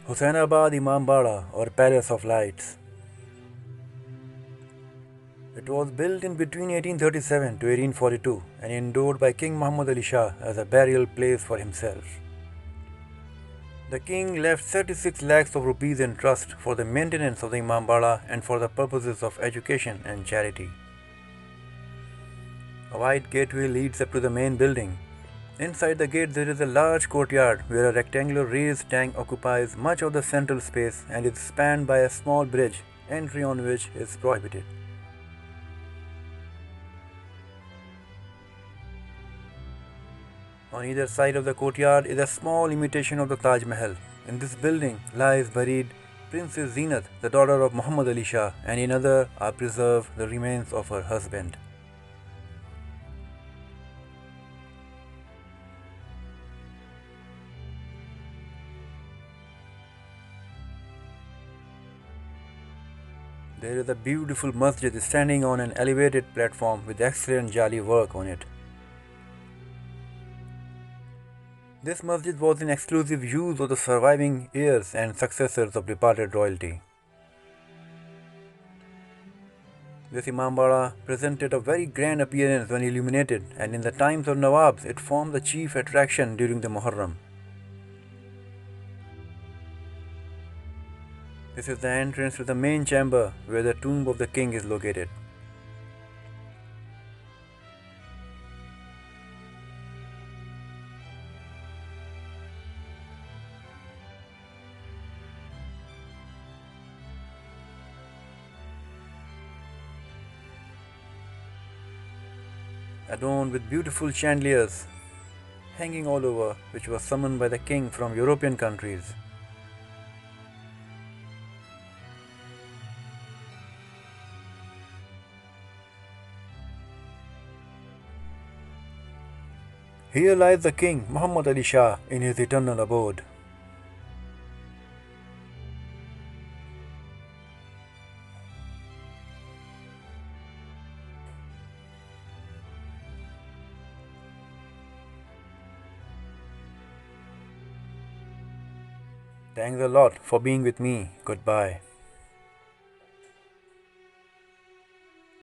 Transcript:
Husseinabad Imambada, or Palace of Lights. It was built in between 1837 to 1842 and endowed by King Mohammad Ali Shah as a burial place for himself. The king left 36 lakhs of rupees in trust for the maintenance of the Imambada and for the purposes of education and charity. A wide gateway leads up to the main building. Inside the gate there is a large courtyard where a rectangular raised tank occupies much of the central space and is spanned by a small bridge, entry on which is prohibited. On either side of the courtyard is a small imitation of the Taj Mahal. In this building lies buried Princess Zinat, the daughter of Muhammad Ali Shah, and in other are preserved the remains of her husband. There is a beautiful masjid standing on an elevated platform with excellent jali work on it. This masjid was in exclusive use of the surviving heirs and successors of departed royalty. This Imambada presented a very grand appearance when illuminated, and in the times of Nawabs it formed the chief attraction during the Muharram. This is the entrance to the main chamber where the tomb of the king is located. Adorned with beautiful chandeliers hanging all over, which was summoned by the king from European countries. Here lies the King Mohammad Ali Shah in his eternal abode. Thanks a lot for being with me. Goodbye.